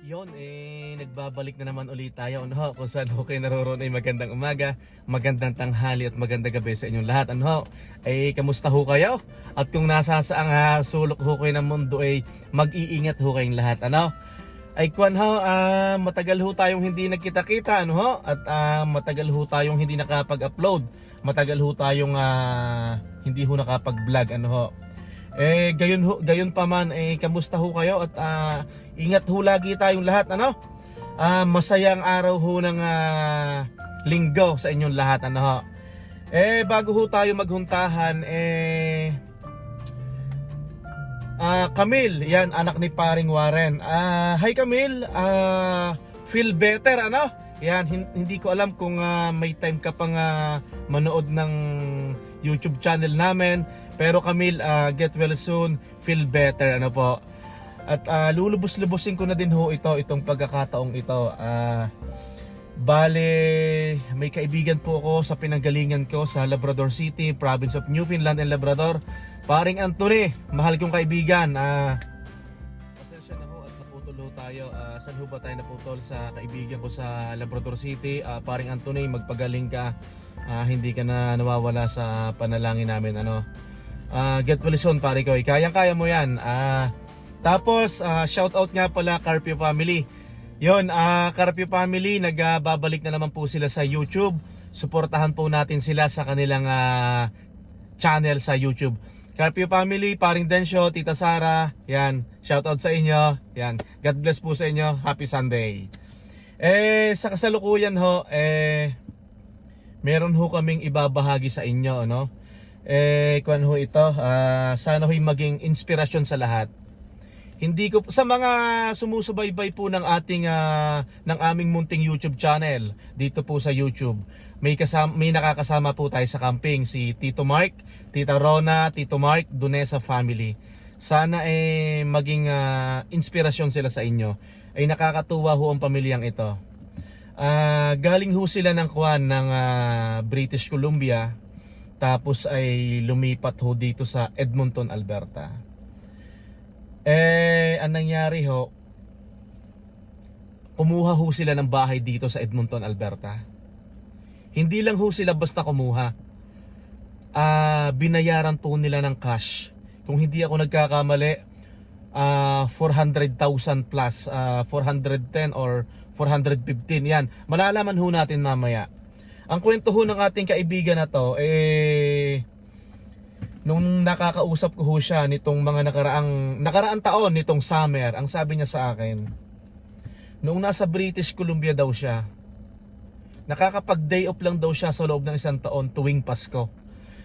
Yon, nagbabalik na naman ulit tayo, ano, kung saan ho kayo naroroon ay magandang umaga, magandang tanghali at magandang gabi sa inyong lahat, ano. Kamusta ho kayo? At kung nasa saang sulok ho kayo ng mundo ay mag-iingat ho kayong lahat, ano. Kwan ho, matagal ho tayong hindi nagkita-kita, ano ho, at matagal ho tayong hindi nakapag-upload, matagal ho tayong hindi ho nakapag-vlog, ano ho. Gayon pa man, kamusta ho kayo at ingat ho lagi tayong lahat, ano? Masayang araw ho ng linggo sa inyong lahat, ano ho. Bago ho tayo maghuntahan, Camille, yan, anak ni paring Warren. Hi Camille, feel better, ano? Yan, hindi ko alam kung may time ka pang manood ng YouTube channel namin. Pero Camille, get well soon, feel better, ano po. At lulubos-lubusin ko na din ho itong pagkakataong ito. Bale, may kaibigan po ako sa pinanggalingan ko sa Labrador City, province of Newfoundland and Labrador. Paring Anthony, mahal kong kaibigan. Pasensya na ho at naputol ho tayo. Saan ho ba tayo naputol? Sa kaibigan ko sa Labrador City. Paring Anthony, magpagaling ka. Hindi ka na nawawala sa panalangin namin, ano. Get well soon, pare ko. Kayang-kaya mo yan. Tapos, shoutout nga pala Carpio Family. Yon, Carpio Family, nagbabalik na naman po sila sa YouTube. Suportahan po natin sila sa kanilang channel sa YouTube. Carpio Family, paring Densyo, Tita Sara, yan, shoutout sa inyo. Yan, God bless po sa inyo. Happy Sunday. Sa kasalukuyan ho, meron ho kaming ibabahagi sa inyo, no? Kung ho ito, sana ho'y maging inspirasyon sa lahat. Hindi ko sa mga sumusubaybay po ng ating ng aming munting YouTube channel dito po sa YouTube. May nakakasama po tayo sa camping, si Tito Mark, Tita Rona, Tito Mark, Dunesa family. Sana maging inspirasyon sila sa inyo. Nakakatuwa ho ang pamilyang ito. Galing ho sila ng British Columbia. Tapos ay lumipat ho dito sa Edmonton, Alberta. Ang nangyari ho, kumuha ho sila ng bahay dito sa Edmonton, Alberta. Hindi lang ho sila basta kumuha. Binayaran po nila ng cash. Kung hindi ako nagkakamali, 400,000 plus, 410 or 415, yan. Malalaman ho natin mamaya. Ang kwento ho ng ating kaibigan na to, nung nakakausap ko ho siya nitong mga nakaraang taon nitong summer, ang sabi niya sa akin, nung nasa British Columbia daw siya, nakakapag day off lang daw siya sa loob ng isang taon tuwing Pasko.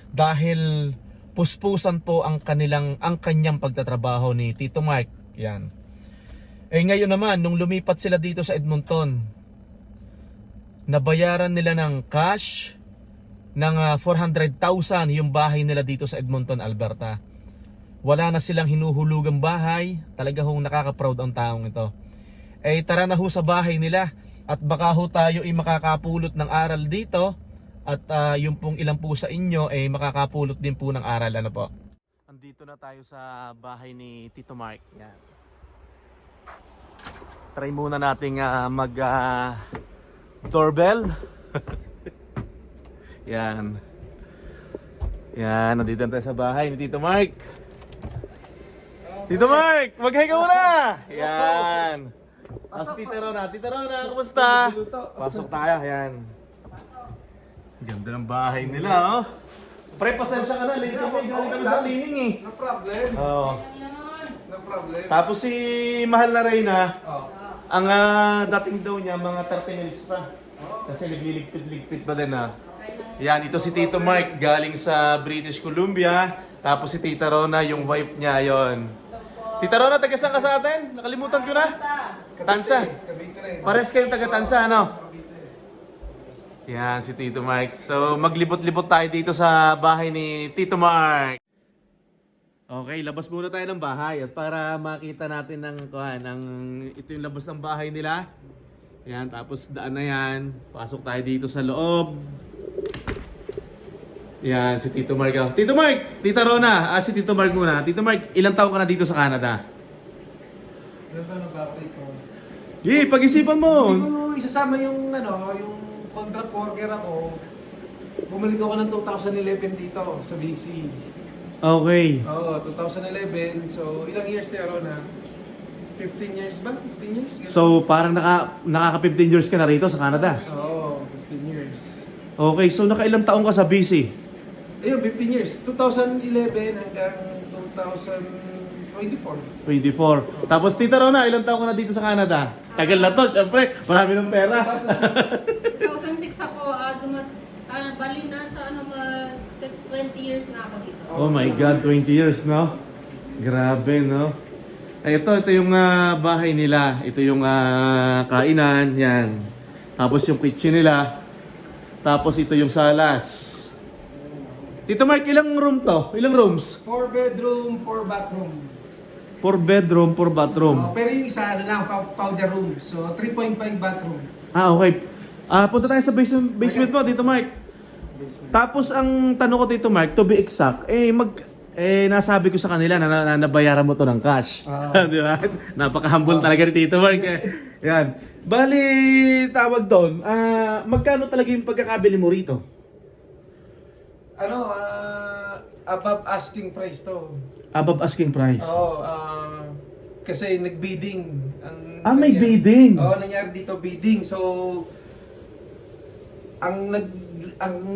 Dahil puspusan po ang kanyang pagtatrabaho ni Tito Mark. Yan. Ngayon naman, nung lumipat sila dito sa Edmonton, nabayaran nila ng cash ng 400,000 yung bahay nila dito sa Edmonton, Alberta. Wala na silang hinuhulugang bahay. Talaga hong nakaka-proud ang taong ito. Tara na ho sa bahay nila at baka ho tayo makakapulot ng aral dito at yung pong ilang po sa inyo makakapulot din po ng aral, ano po. Andito na tayo sa bahay ni Tito Mark. Yan. Try muna nating mag doorbell. Yan. Yan, nandito tayo sa bahay ni Tito Mark. Tito Mark, mag-hi ka muna. Yan. Tita Rona, kumusta? Pasok tayo, yan. Ganda ng bahay nila, oh. Pre, pasensya ka na, late kami, galing kami sa cleaning eh. No problem. Oo. No problem. Tapos si Mahal na Reyna, ang dating daw niya mga 30 minutes pa. Kasi nagliligpit-ligpit pa din na. Yan, ito si Tito Mark galing sa British Columbia. Tapos si Tita Rona, yung wife niya, yon. Tita Rona, taga saan ka sa atin? Nakalimutan ko na. Tansa. Pares kayong taga Tansa, ano? Yan, si Tito Mark. So, maglibot-libot tayo dito sa bahay ni Tito Mark. Okay, labas muna tayo ng bahay at para makita natin ito yung labas ng bahay nila. Yan, tapos daan na yan. Pasok tayo dito sa loob. Yan, si Tito Mark. Tito Mark! Tita Rona, si Tito Mark muna. Tito Mark, ilang taon ka na dito sa Canada? Ilang taon na ba ako dito? Pag-isipan mo. Hindi ko isasama yung yung contract worker ako. Bumalik ako ng 2011 dito sa BC. Okay. Oo, 2011. So, ilang years na 15 years ba? 15 years? Ganun. So, parang nakaka 15 years ka na rito sa Canada. Oo, 15 years. Okay, so nakailang taong ka sa BC? Ayun, 15 years. 2011 hanggang 2024. 24. Tapos Tita Rona, ilang taong ka na dito sa Canada? Tagal na to, syempre. Marami ng pera. 2006. 2006 ako, bali na sa 20 years na ako dito. Oh my God, 20 years, no? Grabe, no? Ay, ito yung bahay nila. Ito yung kainan, yan. Tapos yung kitchen nila. Tapos ito yung salas. Tito Mark, ilang room to? Ilang rooms? 4 bedroom, 4 bathroom. 4 bedroom, 4 bathroom. Pero yung isa lang, powder room. So, 3.5 bathroom. Okay. Punta tayo sa basement mo, Tito Mark. Tapos ang tanong ko, Tito Mark, to be exact, nasabi ko sa kanila na nabayaran mo to ng cash. Di ba? Napaka-humble talaga ni Tito Mark. Yan. Bali, tawag doon, magkano talaga yung pagkakabili mo rito? Above asking price to. Above asking price. Oo, kasi nag-bidding. May bidding. Oo, nangyari dito bidding. So, ang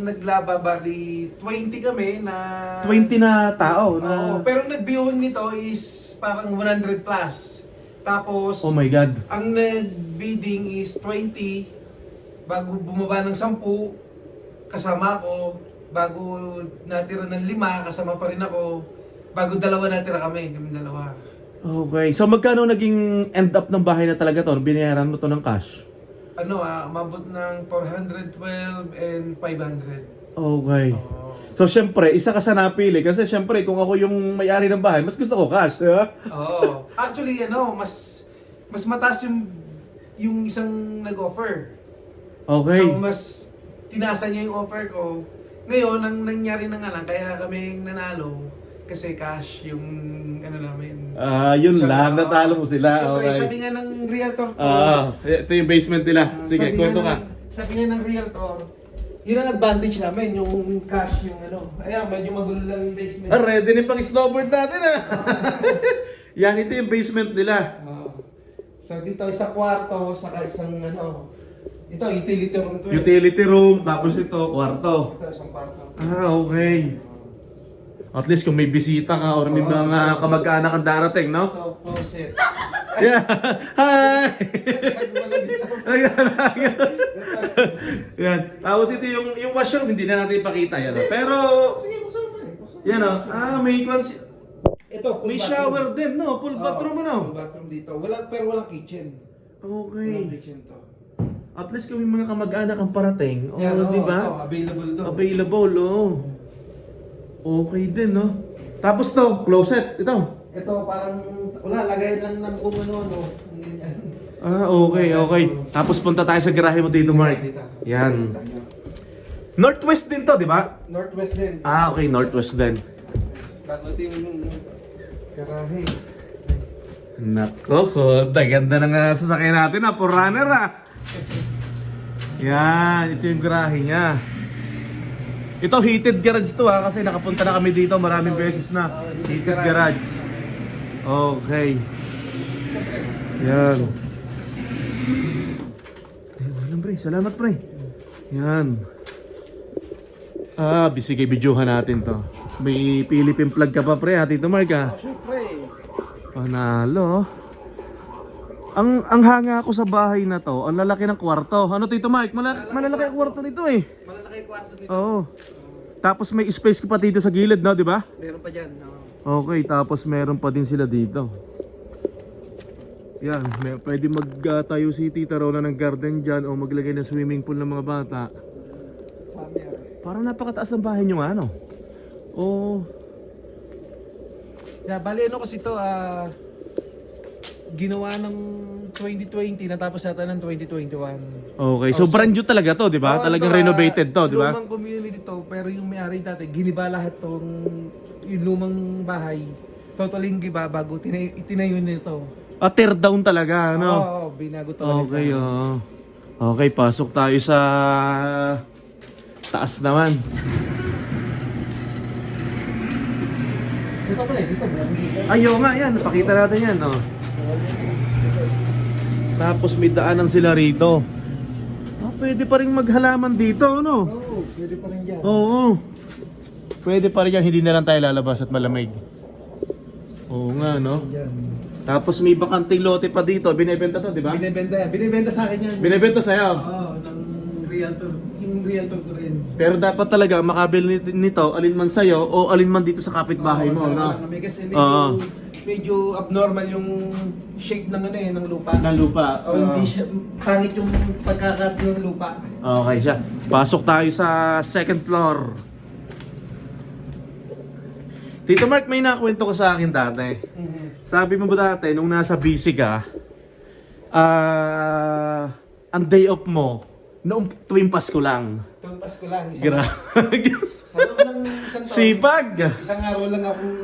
naglaba bali 20 kami na 20 na tao na... Oo, pero nag-viewing nito is parang 100 plus. Tapos Oh my God. ang nag-bidding is 20 bago bumaba ng 10 kasama ako, bago natira ng 5 kasama pa rin ako, bago 2 natira kami dalawa. Okay. So magkano naging end up ng bahay na talaga to? Binayaran mo to ng cash? Umabot ng 412 and 500. Okay. Oo. So syempre, isa ka sa napili kasi syempre kung ako yung may-ari ng bahay, mas gusto ko cash, di ba? Oo. Actually, mas mataas yung isang nag-offer. Okay. So, mas tinasa niya yung offer ko. Ngayon, ang nangyari na nga lang, kaya kami nanalo kasi cash yung namin. Yun So, lang, natalo mo sila. Siyempre, Okay. sabi nga ng realtor ko, Ito yung basement nila. Sige, sabi kwento nga ka. sabi nga ng realtor, yun ang advantage namin, yung cash, yung Ayan, medyo magulo lang yung basement. Ready na pang snowboard natin Yan, ito yung basement nila. So, dito isang kwarto, saka isang ito, utility room to. Utility room, tapos ito, kwarto. Ito, isang kwarto. Okay. At least kung may bisita ka or may mga kamag-anak ang darating, no? Ito, closet. Yeah. Hi! Yan. Tapos ito yung washroom, hindi na natin ipakita yan. Pero, Sige, buksan mo na. yan may Ito, full may bathroom. shower din, no? Full bathroom, Full ano? bathroom dito. Pero walang kitchen. Walang Okay. kitchen to. At least kung may mga kamag-anak ang parating, Yan, di ito, ba? available to. Available, Okay din, no? Tapos to, closet, ito. Ito, parang, lagay lang ng kung ano. Ganyan. Okay. Tapos punta tayo sa garahe mo dito, Mark. Yan. Northwest din to, di ba? Northwest din. Okay, northwest din. Bago yung garahe. Nako, ganda ng sasakyan natin Forerunner Yan, ito yung garahe niya. Ito heated garage to kasi nakapunta na kami dito maraming beses na. Heated garage. Okay. Yan. Ayun, pre. Salamat, pre. Yan. Sige, videohan natin to. May Philippine flag ka pa, pre, Tito Mark, Siyempre. Panalo. Ang hanga ko sa bahay na to, ang lalaki ng kwarto. Ano, Tito Mark? Malalaki ang kwarto nito Malalaki yung kwarto dito. Oo. Tapos may space pa dito sa gilid, no, di ba? Meron pa dyan. Okay, tapos meron pa din sila dito. Yan, pwede magtayo si Tita Rona ng garden dyan o maglagay ng swimming pool ng mga bata. Summer. Parang napakataas ng bahay nyo, ano? Bali kasi ito, ginawa ng 2020, natapos yata ng 2021. Okay, so brand new talaga to, di ba? Talagang renovated to, di ba? Lumang community to, pero yung may-ari dati, giniba lahat yung lumang bahay. Totally giba bago itinayo nito. Tear down talaga, ano? Oo, binago talaga. Okay, oo. Okay, pasok tayo sa taas naman. Dito pala, dito. Ayaw nga, yan. Napakita natin yan, oh. Tapos may daanan sila rito. Pwede pa rin maghalaman dito, no? Oo, pwede pa rin dyan. Oo. Pwede pa rin yan, hindi na lang tayo lalabas at malamig. Oo nga, no? Dyan. Tapos may bakanting lote pa dito. Binebenta to, di ba? Binibenta yan. Binibenta sa akin yan. Binebenta sa'yo. Oo, ng realtor. Yung realtor ko rin. Pero dapat talaga makabili nito, alin man sa'yo o alin man dito sa kapitbahay mo, no? Kasi Oo. medyo abnormal yung shape ng ano eh, ng lupa. Na lupa. O hindi siya, pangit yung pagkakat ng lupa. Okay siya. Pasok tayo sa second floor. Tito Mark, may nakwento ko sa akin dati. Sabi mo ba dati, nung nasa busy ka, ang day off mo, noong tuwing Pasko lang. Itong Pasko lang. Grabe. Sa loob ng isang taon. Sipag! Isang araw lang akong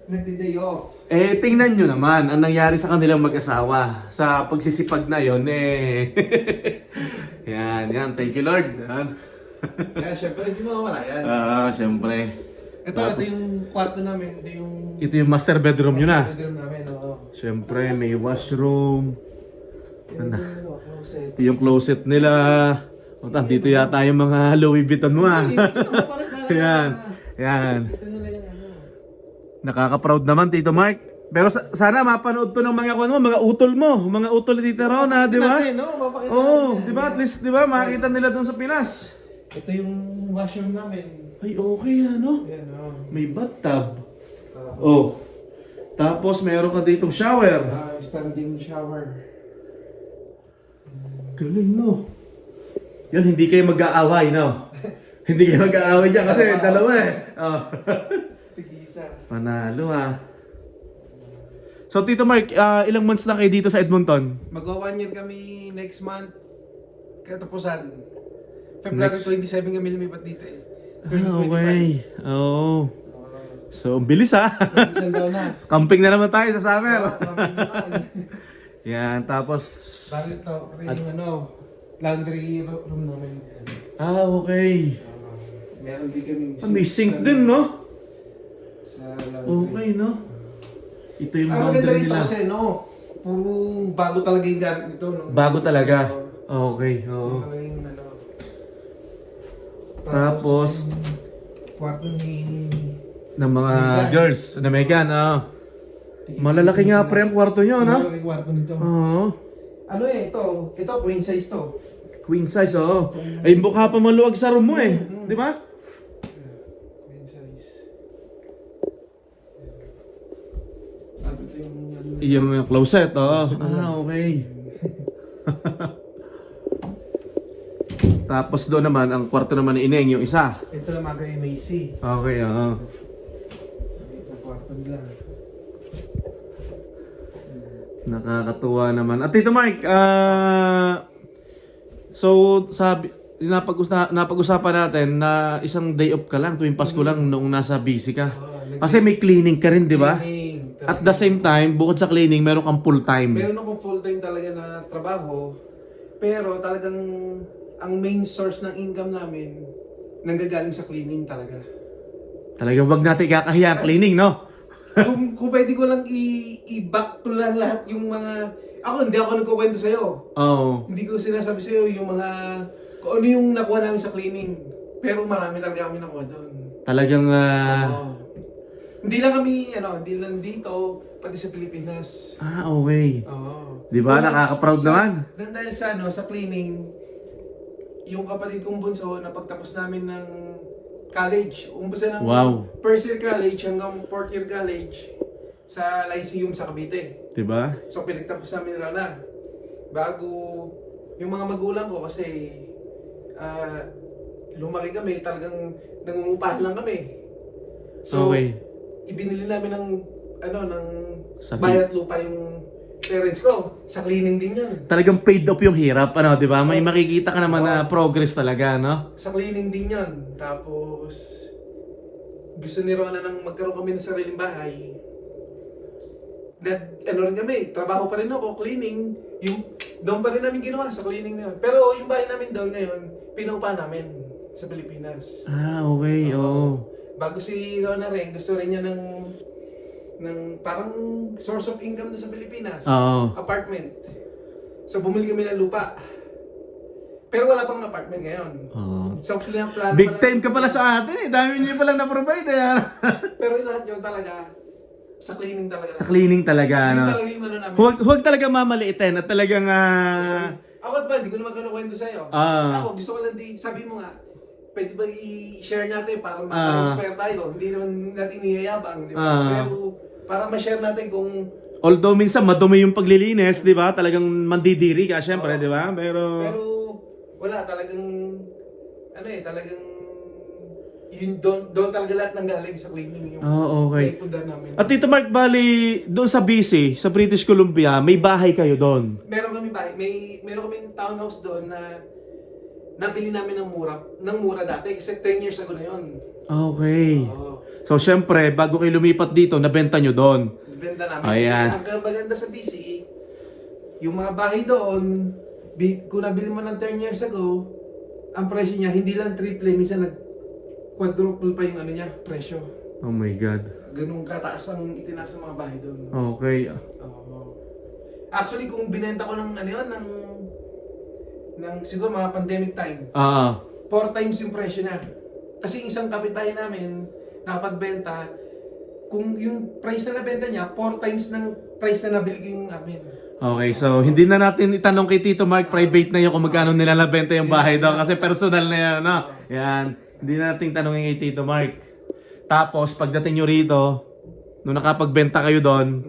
nagdi-day off. Tingnan nyo naman, ang nangyari sa kanilang mag-asawa. Sa pagsisipag na yon yan, thank you Lord. Yan. Kaya syempre, hindi mawawala yan. Siyempre. Ito yung kwarto namin. Ito yung master bedroom nyo na. bedroom namin, oo. Siyempre, may washroom. Ano? Closet. Ito yung closet nila. Dito yata yung mga Louis Vuitton mo ah. Yan. Ito na lang yung ano. Nakaka-proud naman, Tito Mark. Pero sana mapanood to ng mga mga utol mo. Mga utol dito Ron, ha, di ba? No? Papakita Oo, natin. di ba? At least, di ba? Makita nila doon sa Pinas. Ito yung washroom namin. Ay, okay, ano? Yan, oh. May bathtub. Oh. Tapos, meron ka ditong shower. Standing shower. Galing, no? Yan, hindi kayo mag-aaway, no? Hindi kayo mag-aaway dyan kasi dalawa eh. Oh. Tigisa. Panalo, ha? So, Tito Mark, ilang months na kayo dito sa Edmonton? Mag-1 year kami next month. Katapusan. February Next- 27 kami lumipat dito eh. Okay. Oo. So, ang bilis, ha? Isang daw na. Camping na naman tayo sa summer. Camping naman. Yan, tapos... Bakit to? Ito yung ano, laundry room namin. okay. Meron din kami May sink din, no? sa laundry. Okay, no? Ito yung Ang maganda laundry rito nila. kasi, no? Puro bago talaga yung gamit nito. No? Bago talaga. Okay, Bago oo. talaga yung ano. Tapos, yung kwarto ni... ng mga Megan. girls, na Megan, malalaki nga pre ang kwarto nyo, no? Malaki kwarto nito. Oo. Ano eh, ito queen size to. Queen size, oo. Ay, mukha pa maluwag sa room mo eh. Di ba? Queen size. At ito yung ano, Yung closet, oo. Okay. Tapos doon naman, ang kwarto naman ni Ineng, yung isa. ito naman kay Macy. Okay, oo. Ito kwarto nila. Nakakatuwa naman. At Tito Mark, so sabi, napag-usapan natin na isang day off ka lang, tuwing Pasko lang noong nasa busy ka. Kasi may cleaning ka rin, di ba? Cleaning, At the same time, bukod sa cleaning, meron kang full time. meron akong full-time talaga na trabaho. Pero talagang ang main source ng income namin nanggagaling sa cleaning talaga. Talagang wag natin kakahiya ang cleaning, no? kung pwede ko lang i-back to lang lahat yung mga... hindi ako nagkukwento sa'yo. Oo. Hindi ko sinasabi sa'yo yung mga... Kung ano yung nakuha namin sa cleaning. Pero marami talaga kami nakuha doon. Talagang, Oo. Hindi lang kami, hindi lang dito, pati sa Pilipinas. okay. Oo. Di ba? Nakaka-proud naman. Dahil sa cleaning, yung kapatid kong bunso, napagtapos namin ng college. Umpisa ng Wow. first year college hanggang fourth year college sa Lyceum sa Cavite. Di ba? So pinagtapos namin na. Bago yung mga magulang ko kasi lumaki kami, talagang nangungupahan lang kami. So Okay. ibinili namin ng Sa bayat lupa yung parents ko. Sa cleaning din yun. Talagang paid off yung hirap, ano, di ba? May makikita ka naman na progress talaga, no? Sa cleaning din yun. Tapos, gusto ni Rona nang magkaroon kami ng sariling bahay. ano rin kami, trabaho pa rin ako, cleaning. Doon pa rin namin ginawa sa cleaning na yun. Pero yung bahay namin doon ngayon, pinupa namin sa Pilipinas. Okay, oo. Bago si Rona rin, gusto rin niya ng parang source of income na sa Pilipinas. Oo. Apartment. So bumili kami ng lupa. Pero wala pang apartment ngayon. Oo. So plano Big time ka pala sa atin eh. Dami niyo pala na-provide eh. Pero lahat yun talaga, sa cleaning talaga. Sa cleaning talaga, Yun ano. talaga yung ano namin. Huwag talaga mamaliitin at talagang Ako at ba, hindi ko naman kinukwento sa'yo. Ah. Ako, gusto ko lang sabi mo nga, pwede ba i-share natin para ma-inspire tayo? Hindi naman natin niyayabang, di ba? Pero para ma-share natin kung although minsan madumi yung paglilinis, 'di ba? Talagang mandidiri ka syempre, 'di ba? Pero wala talagang talagang yun doon talaga lahat nang galing sa cleaning yung okay. naipundar namin. At Tito Mark, bali doon sa BC, sa British Columbia, may bahay kayo doon. Meron kami bahay, meron kaming townhouse doon na nabili namin ng mura dati kasi 10 years ago na yun. Okay. Oo. So syempre, bago kayo lumipat dito, nabenta nyo doon. Benta namin. Ayan. Kasi ang maganda sa BC, yung mga bahay doon, kung nabili mo ng 10 years ago, ang presyo niya, hindi lang triple, minsan quadruple pa yung presyo. Oh my God. Ganun kataas ang itinaas ng mga bahay doon. Okay. Oo. Actually, kung binenta ko ng ng siguro mga pandemic time, 4 times yung presyo niya. Kasi isang kapitbahay namin, nakapagbenta, kung yung price na nabenta niya, 4 times ng price na nabili yung amin. Okay, so hindi na natin itanong kay Tito Mark, private na yun kung magkano nila nabenta yung bahay doon kasi personal na yan, no? Yan, hindi na natin tanongin kay Tito Mark. Tapos, pagdating nyo rito, nung nakapagbenta kayo doon,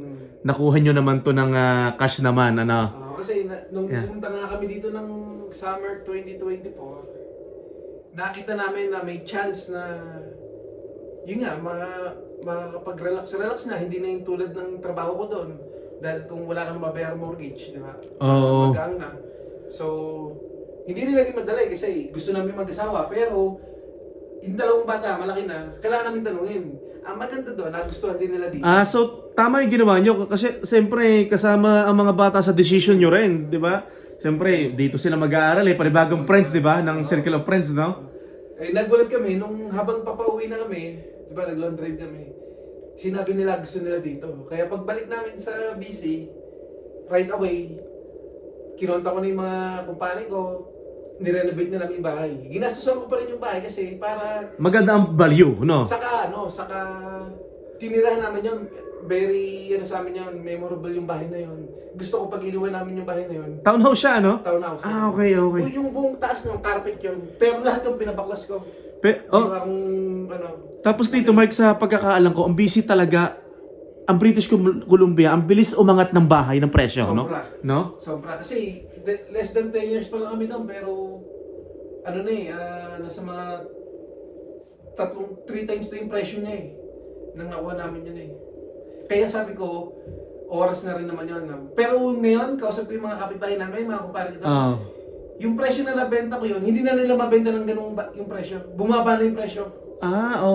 nakuha nyo naman to ng cash naman, ano? Kasi nung pumunta nga kami dito ng summer 2024, nakita namin na may chance na yun nga, makakapag-relax na, hindi na yung tulad ng trabaho ko doon. Dahil kung wala kang mabayar mortgage, di ba? Oo. Magaan na. So, hindi rin naging madali kasi gusto namin mag-asawa, pero yung dalawang bata, malaki na, kailangan namin tanungin. Ang maganda doon, nagustuhan din nila dito. So tama yung ginawa nyo kasi siyempre kasama ang mga bata sa decision nyo rin, di ba? Siyempre, dito sila mag-aaral panibagong friends, di ba? Ng circle of friends, no? Nagulat kami, nung habang papauwi na kami, di ba, nag-long drive kami, sinabi nila gusto nila dito. Kaya pagbalik namin sa BC, right away, kinonta ko na yung mga kumpare ko, nirenovate na namin yung bahay. Ginastusan ko pa rin yung bahay kasi para Maganda ang value, no? saka tinirahan namin yun. Very, sa amin yun, memorable yung bahay na yun. Gusto ko pag inuwi namin yung bahay na yun. Townhouse siya, no? Townhouse. Okay. Yung buong taas ng carpet yun. Pero lahat yung pinabaklas ko. Tapos Tito Mark, sa pagkakaalam ko, ang busy talaga, ang British Columbia, ang bilis umangat ng bahay ng presyo, Sobra. no? Sobra. Kasi less than 10 years pa lang kami doon, pero nasa mga 3 times na yung presyo niya nang nakuha namin yun Kaya sabi ko, oras na rin naman yun. Pero ngayon, kausap ko yung mga kapitbahay namin, mga kumpare ko doon. Yung presyo na nabenta ko yun, hindi na nila mabenta ng ganung yung presyo. Bumaba na yung presyo.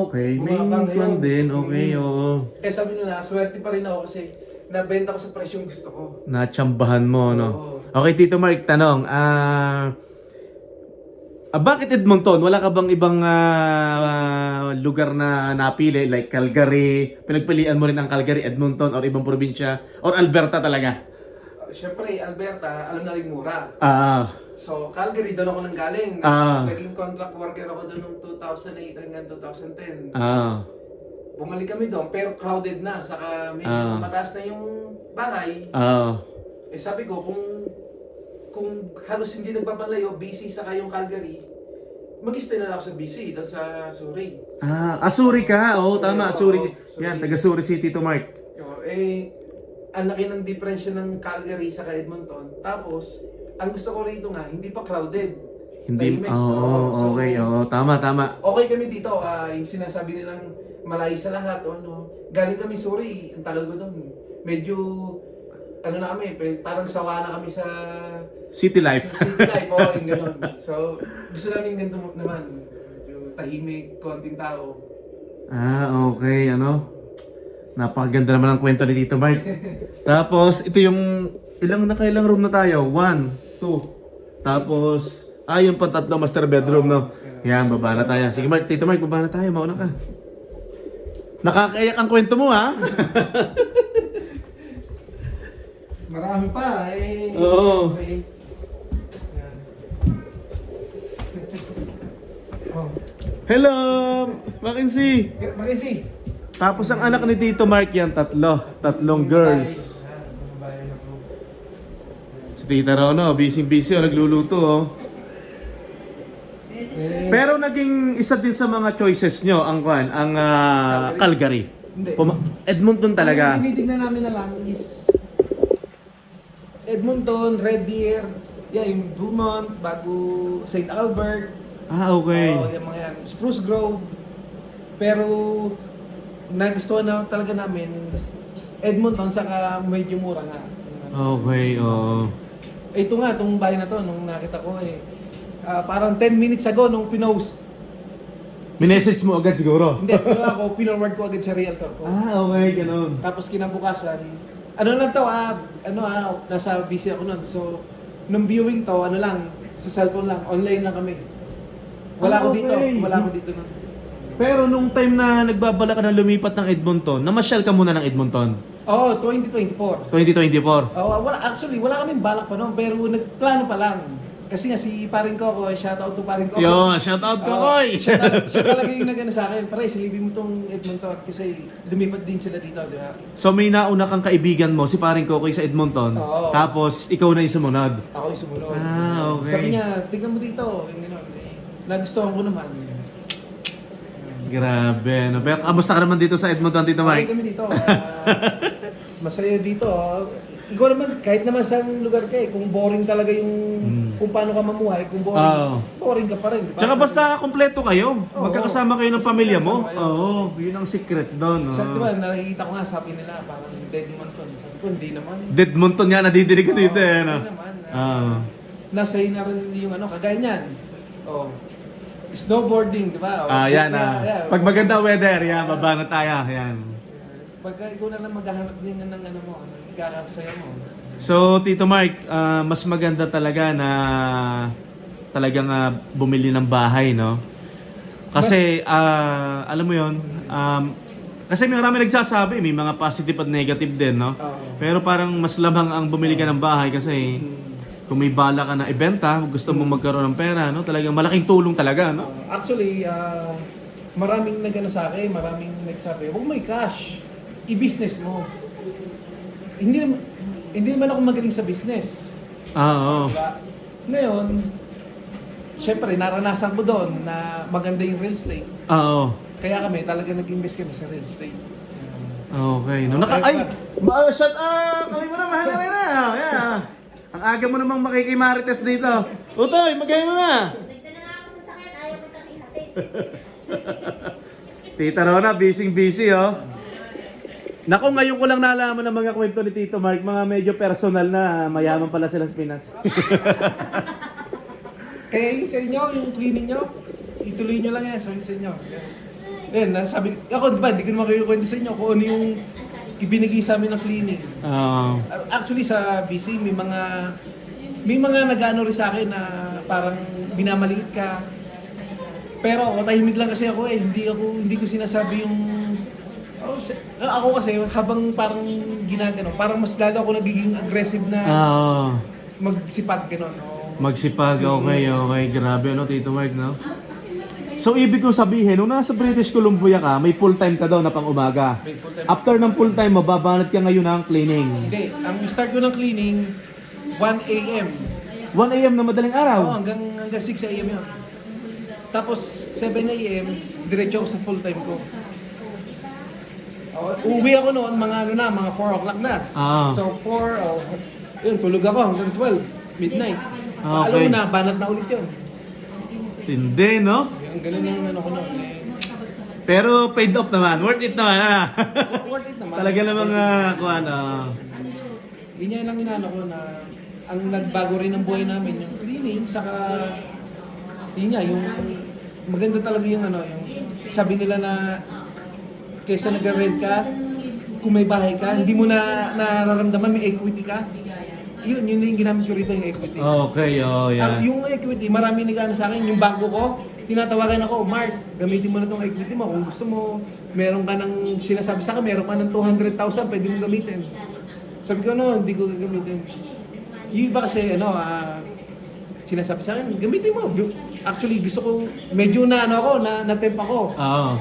Okay. May Bumaba kwan ngayon. din. Okay, oo. Kaya sabi nila, swerte pa rin ako kasi nabenta ko sa presyong gusto ko. Natsambahan mo, no? Oo. Okay, Tito Mark, tanong. Bakit Edmonton? Wala ka bang ibang lugar na napili? Like Calgary? Pinagpilian mo rin ang Calgary, Edmonton, or ibang probinsya? Or Alberta talaga? Siyempre, Alberta, alam na rin mura. So, Calgary, doon ako nanggaling. Naging contract worker ako doon noong 2008 hanggang 2010. Bumalik kami doon, pero crowded na. Saka medyo mataas na yung bahay. Sabi ko, kung halos hindi nagpapalayo, BC saka yung Calgary, mag-stay na lang ako sa BC, doon sa Surrey. Surrey ka? Oo, tama. Surrey. Surrey. Yan, taga Surrey City to Mark. Ang laki ng diferensya ng Calgary sa Edmonton. Tapos, ang gusto ko rito nga, hindi pa crowded. Hindi, Tahimik. so, okay, tama. Okay kami dito, yung sinasabi nilang malayo sa lahat, galing kami Surrey, ang tagal ko doon. Medyo, na kami, parang sawa na kami sa City life. City life, yung gano'n. So, gusto namin ganito naman. Medyo tahimik, konting tao. Okay, Napakaganda naman ang kwento ni Tito Mark. Tapos, ito yung, nakailang room na tayo? 1, 2. Tapos, yung pantatlo, master bedroom, no? Yan, baba na tayo. Sige Mark, Tito Mark, baba na tayo. Mauna ka. Nakakaiyak ang kwento mo, ha? Marami pa eh. Oo. Okay. Yan. Oh. Hello! Mackenzie! Mag-isi. Tapos ang anak ni Tito Mark yan, tatlong girls. Si Tita Rono, busy-busy, nagluluto, oh. Pero naging isa din sa mga choices nyo, ang Calgary. Hindi. Edmonton talaga. Ang tinitignan namin na lang is Edmonton, Red Deer, yung Dumont, bago St. Albert, Okay. yung mga yan, Spruce Grove. Pero nagustuhan na talaga namin Edmonton, saka medyo mura nga. Okay, oo. Ito nga, itong bahay na to, nung nakita ko parang 10 minutes ago nung pinost. Minessage mo agad siguro? Hindi, pero ako, pinorward ko agad sa realtor ko. Okay, ganun. Tapos kinabukasan, ano lang to, nasa busy ako nun. So, nung viewing to, sa cellphone lang, online lang kami. Wala ako dito nun. Pero nung time na nagbabala ka na lumipat ng Edmonton, namasyal ka muna ng Edmonton? Oo, 2024. 2024? Wala kaming balak pa noon, pero nagplano pa lang. Kasi nga si paring Coco, shoutout to paring Coco. Yo, shoutout ko, Koy! Siya talaga yung nag-ano sa akin, pare, silipin mo tong Edmonton kasi lumipat din sila dito, di ba? So may nauna kang kaibigan mo, si paring Kokoy sa Edmonton. Oo. Tapos ikaw na yung sumunod. Ako yung sumunod. Okay. Sabi niya, tignan mo dito. Yung gano'n. Nagustuhan ko naman. Grabe, no? Pero kamusta ka naman dito sa Edmonton, Tito Okay Mike? kami dito. Masaya dito. Ikaw naman, kahit naman sa lugar ka kung boring talaga yung kung paano ka mamuhay, kung boring ka pa rin. Di ba? Tsaka basta kompleto kayo. Oo. Magkakasama kayo ng pamilya mo. Magkakasama kayo. Oo, yun ang secret doon. Sa diba, nakikita ko nga, sabi nila, parang Edmonton. Sabi ko, hindi naman. Edmonton nga, nadidinig ko dito eh. No? Hindi naman. Ah. Nasa na rin yung kagaya niyan. Oh. Snowboarding, di ba? Yan ah. Pag maganda weather, yan, baba na tayo. Yan. Pagka ikaw na lang maghahanap din ng mo, ng ikakasaya mo. So, Tito Mark, mas maganda talaga na talagang bumili ng bahay, no? Kasi, alam mo yon, kasi may marami nagsasabi, may mga positive at negative din, no? Pero parang mas lamang ang bumili ka ng bahay kasi kung may bala ka na ibenta, gusto mong magkaroon ng pera, no? Talagang malaking tulong talaga, no? Actually, maraming nagano sa akin, maraming nagsabi, huwag may cash, i-business mo. Hindi naman ako magaling sa business. Oo. Diba? Ngayon, syempre, naranasan ko doon na maganda yung real estate. Oo. Kaya kami, talaga nag-invest kami sa real estate. Okay. No, shut up! Kami mo na, mahal na na. Yeah. Ang aga mo namang makikimarites dito. Utoy, magay mo na. Nagdala nga ako sa sakyan, ayaw ko itang ihatid. Tita Rona, busy, oh. Naku, ngayon ko lang nalaman ng mga kwento ni Tito Mark, mga medyo personal na mayaman pala sila sa Pinas. Kaya yung sa inyo, yung cleaning nyo, ituloy nyo lang yan, sabi sa inyo. Yan, nasabi, ako diba, hindi ko naman kayo kwento sa inyo kung ano yung ibinigay sa amin ng cleaning. Actually sa BC, may mga nag-ano rin sa akin na parang binamaliit ka. Pero ako, tahimik lang kasi ako hindi ko sinasabi yung ako kasi habang parang ginagano, parang mas lalo ako nagiging aggressive na magsipag gano'n. Magsipag, okay, grabe no, Tito Mark, no? So, ibig kong sabihin, nung nasa British Columbia ka, may full-time ka daw na pang umaga. After ng full-time mo, babanat ka ngayon ng cleaning. Hindi, ang start ko ng cleaning, 1 a.m. 1 a.m. na madaling araw? Oo, hanggang 6 a.m. yun. Tapos, 7 a.m., diretso ako sa full-time ko. Uwi ako noon, mga 4 o'clock na. So, 4, yun, tulog ako hanggang 12, midnight. Alam mo na, banat na ulit yun. Hindi, no? Ang ganun yung ko noon. Pero paid off naman, worth it naman, Worth it naman. Talaga namang, Yun yan lang inano ko na ang nagbago rin ng buhay namin, yung cleaning, saka yun nga, yung maganda talaga yung yung sabi nila na kaysa nag-rent ka, kung may bahay ka, hindi mo na nararamdaman may equity ka. Yun yung ginamit ko rito, yung equity. Okay, Yung equity, marami nag-ano sa akin, yung bangko ko, tinatawagan ako, Mark, gamitin mo na itong equity mo. Kung gusto mo, meron ka ng, sinasabi sa akin, meron ka ng 200,000, pwede mong gamitin. Sabi ko, no, hindi ko gagamitin. Yung iba kasi, sinasabi sa akin, gamitin mo. Actually, gusto ko, medyo na-temp ako. Oo.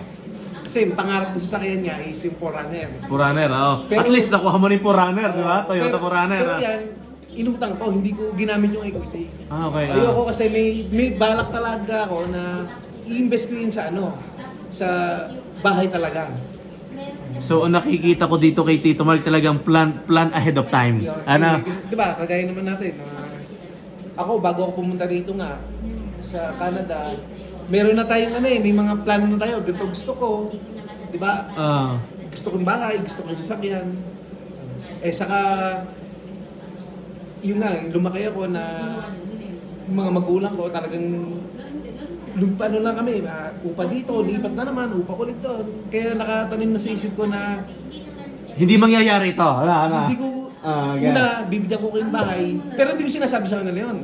Kasi yung pangarap ko sa sakyan niya is yung 4Runner. Forerunner, oo. Pero- At least nakuha mo ni Forerunner, di ba? Toyota Forerunner. Pero yan, inutang ko, hindi ko ginamit yung equity. Okay. Ayoko kasi may balak talaga ako na i-invest ko yun sa sa bahay talaga. So, ang nakikita ko dito kay Tito Mark talagang plan ahead of time. Ano? Di ba, kagaya naman natin, ako bago ako pumunta rito nga sa Canada, meron na tayong may mga plano na tayo. Ganito gusto ko, di ba? Gusto kong bahay, gusto kong sasakyan. Saka, yun nga, lumaki ako na yung mga magulang ko talagang ano lang kami, upa dito, lipat na naman, upa ko ulit doon. Kaya nakatanim na sa isip ko na Hindi mangyayari ito. hindi ko, una, bibigyan ko kayong bahay, pero hindi ko sinasabi sa kanila yun.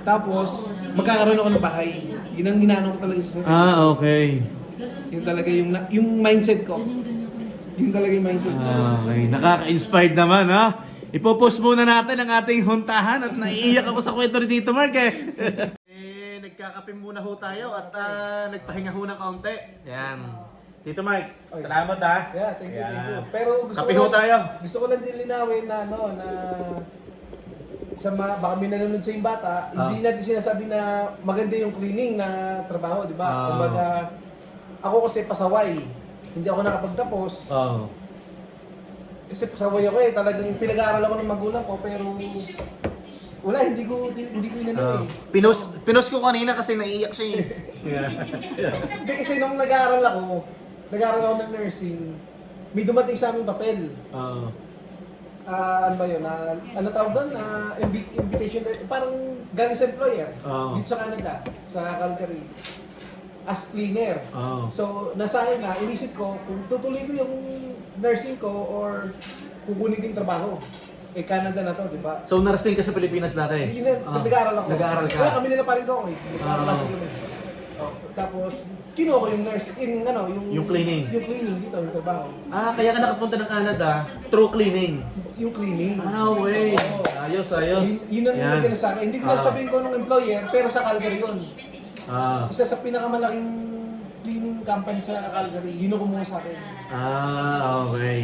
Tapos, magkakaroon ako ng bahay. Yun ang ginano ko talaga sa Okay. yun talaga yung mindset ko. Yun talaga yung mindset ko. Okay. Nakaka-inspired naman, ha? Ipopost muna natin ang ating huntahan at naiiyak ako sa kwento ni Tito Mark, nagkakape muna ho tayo at nagpahinga ho ng kaunti. Yan. Tito Mark, salamat ha. Yeah, thank you. Pero gusto Kape ho tayo. Gusto ko lang din linawin na baka may nanonood sa yung bata, hindi natin sinasabi na maganda yung cleaning na trabaho, di ba? Kumbaga, ako kasi pasaway. Hindi ako nakapagtapos. Kasi pasaway ako talagang pinag-aaral ako ng magulang ko, pero wala, hindi ko inano Pinost ko kanina kasi naiiyak siya. Hindi kasi nung nag-aaral ako ng nursing, may dumating sa aming papel. Ano ba yun? Ano tawag doon? Invitation, parang galing sa employer. Dito sa Canada, sa Calgary. As cleaner. So, nasa akin na, inisip ko, kung tutuloy ko yung nursing ko or kukunin ko yung trabaho. Canada na to, di ba? So, nursing ka sa Pilipinas dati? Hindi na, nag-aaral ako. Nag-aaral ka? Kaya kami nila pa rin ko eh. Nag-aaral kami. Tapos, kinuha ko yung nurse, Yung cleaning? Yung cleaning dito, yung trabaho. Kaya ka nakapunta ng Canada through cleaning? Yung cleaning. Wait. Oo. Ayos. Yun ang nilagay na sa akin. Hindi ko na sabihin ko ng employer, pero sa Calgary yun. Isa sa pinakamalaking cleaning company sa Calgary, yun ang kumuha sa akin. Okay.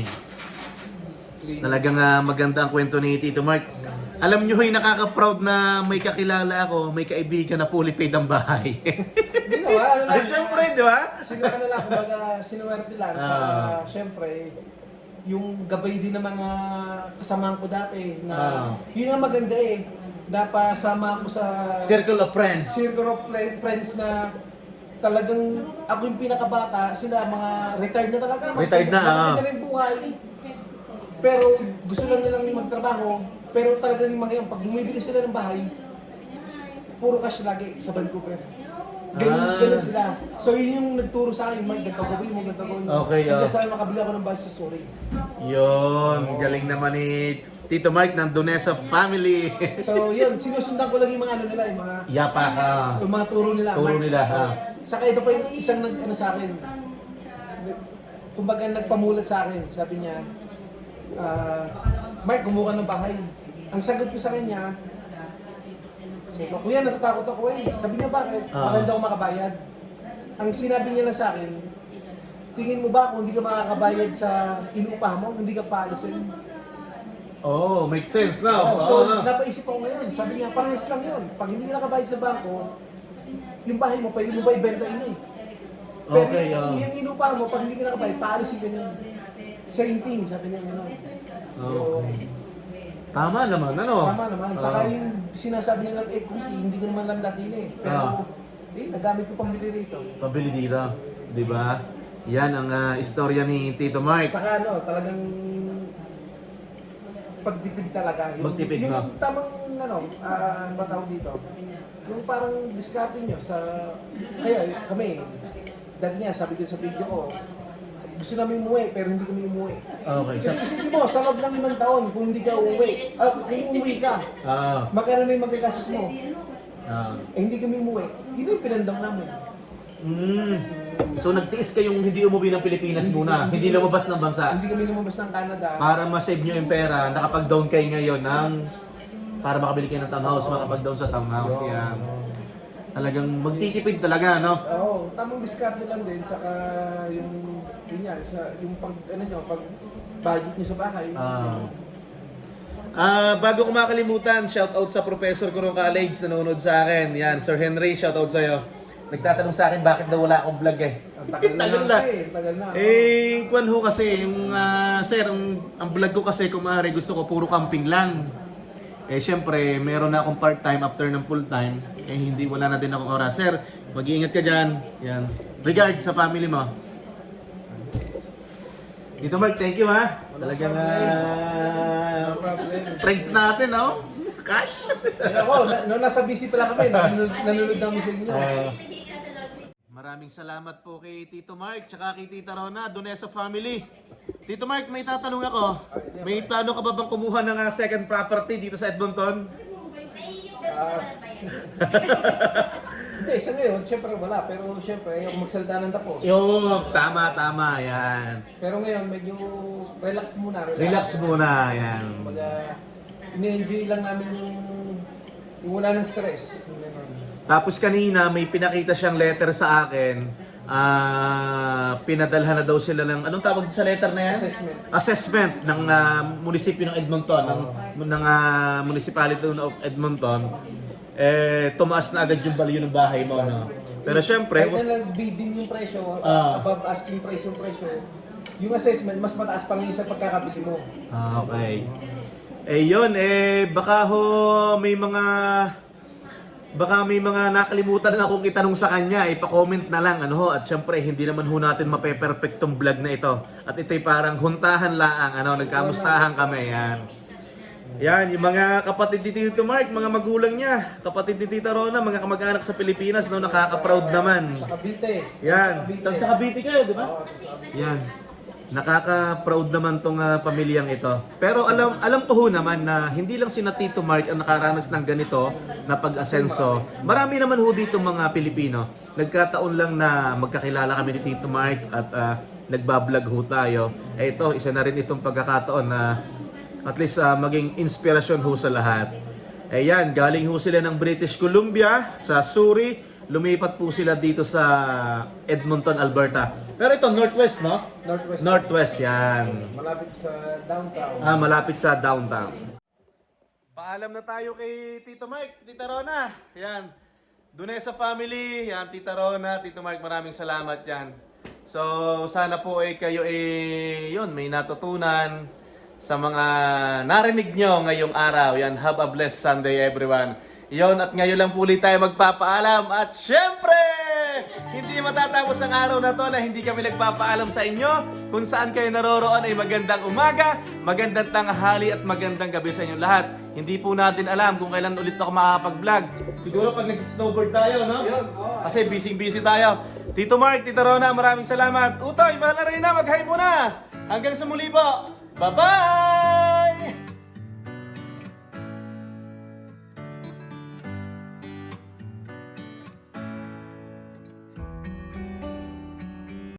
Talagang maganda ang kwento ni Tito Mark. Alam nyo, nakaka-proud na may kakilala ako, may kaibigan na fully paid ang bahay. Hindi naman, Ay, syempre, di ba? Siguro lang, kumbaga, sinuwerte lang sa, syempre, yung gabay din ng mga kasamahan ko dati na yun ang maganda napasama ako sa Circle of friends. circle of friends na talagang ako yung pinakabata, sila mga retired na talaga. Retired na, maganda na yung buhay. Pero gusto lang nilang magtrabaho, pero talagang yung mga yan, pag bumibili sila ng bahay, puro cash lagi sa Vancouver. Ganun sila. So yun yung nagturo sa akin, Mark, ganito gawin mo, ganito gawin mo. Okay, Hanggang sa makabili ako ng bahay sa Surrey. Yun, galing naman ni Tito Mark ng Donesa family. So yun, sinusundan ko lang yung mga nila, yung mga Yapa ka. yung mga turo nila. Turo Mark. nila, ha? Saka ito pa yung isang sa akin. Kumbaga nagpamulat sa akin, sabi niya, Mark, kumuha ng bahay. Ang sagot ko sa kanya, sabi ko, kuya, natatakot ako Sabi niya, bakit? Maganda ako makabayad. Ang sinabi niya lang sa akin, tingin mo ba kung hindi ka makakabayad sa inuupahan mo, hindi ka paalisin? Makes sense now. So, napaisip ako ngayon. Sabi niya, parehas lang yun. Pag hindi ka nakabayad sa bangko, yung bahay mo, pwede mo ba ibenta yun Pero yung inuupahan mo, pag hindi ka nakabayad, paalisin ka yun. Same thing, sabi niya gano'n. Tama naman, ano? Tama naman. Saka yung sinasabi nilang equity, hindi ko naman lang dati Pero, nagamit ko pambili rito. Pabili dito, di ba? Yan ang istorya ni Tito Mark. Saka talagang pagtipid talaga. Magtipid, yung no? tamang, ba tawag dito? Yung parang discarding nyo sa, kaya kami, dati niya, sabi ko sa video ko, gusto namin umuwi, pero hindi kami umuwi. Okay. Kasi isipin mo, sa loob ng 5 taon, kung hindi ka uuwi, kung uuwi ka, magkano na yung magagastos mo? Hindi kami umuwi. Yun yung pinandang namin. So nagtiis kayong hindi umuwi ng Pilipinas muna, hindi lumabas ng bansa. Hindi kami lumabas ng Canada. Para ma-save nyo yung pera, nakapag-down kayo ngayon ng para makabili kayo ng townhouse, makapag-down sa townhouse. Yan. Talagang magtitipid talaga, no? Oo, tamang diskarte lang din, saka yung, yung pag, pag budget nyo sa bahay. Bago ko makalimutan, shoutout sa Professor Corong College, nanonood sa akin. Yan, Sir Henry, shoutout sa'yo. Nagtatanong sa akin bakit daw wala akong vlog eh. Tagal na. Kwan ho kasi, yung, sir, ang vlog ko kasi kung maaari gusto ko puro camping lang. Siyempre, meron na akong part-time after ng full-time. Hindi, wala na din akong oras. Sir, mag-iingat ka dyan. Yan. Regard sa family mo. Dito Mark, thank you ha. Talagang friends natin, no? Cash. Ako, nasa busy pala kami, nanonood namin sa inyo. Maraming salamat po kay Tito Mark tsaka kay Tita Rona, Donesa family. Tito Mark, may tatanong ako. May plano ka ba bang kumuha ng second property dito sa Edmonton? Hindi, sa ngayon, syempre wala. Pero syempre, yung magsalita ng tapos. Tama, yan. Pero ngayon, medyo relax muna. Relax muna, yan. Kumbaga, ini-enjoy lang namin yung wala ng stress. Tapos kanina, may pinakita siyang letter sa akin. Pinadalhan na daw sila ng, anong tawag sa letter na yan? Assessment. Assessment ng munisipyo ng Edmonton, ng municipality of Edmonton. Tumaas na agad yung value ng bahay mo, no? Pero syempre, kahit na nag-bidding yung presyo, above asking price yung presyo, yung assessment, mas mataas pang yung sa pagkakabili mo. Okay. Yun, baka may mga nakalimutan na akong itanong sa kanya, ipa-comment na lang, ano ho. At syempre, hindi naman ho natin mape-perfect tong vlog na ito. At ito'y parang huntahan laang, nagkamustahan kami, yan. Yan, yung mga kapatid ni Tito Mark, mga magulang niya, kapatid ni Tita Rona, mga kamag-anak sa Pilipinas, nakaka-proud naman. Sa Cavite. Yan, sa Cavite kayo, di ba? Yan. Nakaka-proud naman tong pamilyang ito. Pero alam ko ho naman na hindi lang sina Tito Mark ang nakaranas ng ganito na pag-asenso. Marami naman ho dito mga Pilipino. Nagkataon lang na magkakilala kami ni Tito Mark at nagbablog ho tayo. Ito, isa na rin itong pagkakataon na at least maging inspirasyon ho sa lahat. Yan, galing ho sila ng British Columbia sa Surrey. Lumipat po sila dito sa Edmonton, Alberta. Pero ito, Northwest, no? Northwest. Northwest, yan. Malapit sa downtown. Malapit sa downtown. Paalam na tayo kay Tito Mark, Tita Rona. Yan. Donesa family, yan, Tita Rona, Tito Mark, maraming salamat yan. So, sana po kayo yun, may natutunan sa mga narinig nyo ngayong araw. Yan, have a blessed Sunday everyone. Yon, at ngayon lang po ulit tayo magpapaalam. At syempre, hindi matatapos ang araw na to na hindi kami nagpapaalam sa inyo. Kung saan kayo naroroon ay magandang umaga, magandang tanghali at magandang gabi sa inyong lahat. Hindi po natin alam kung kailan ulit ako makakapag-vlog. Siguro pag nag-snowboard tayo, no? Kasi busy tayo. Tito Mark, Tita Rona, maraming salamat. Utoy, mahal na rin na, mag-hi muna. Hanggang sa muli po. Bye-bye!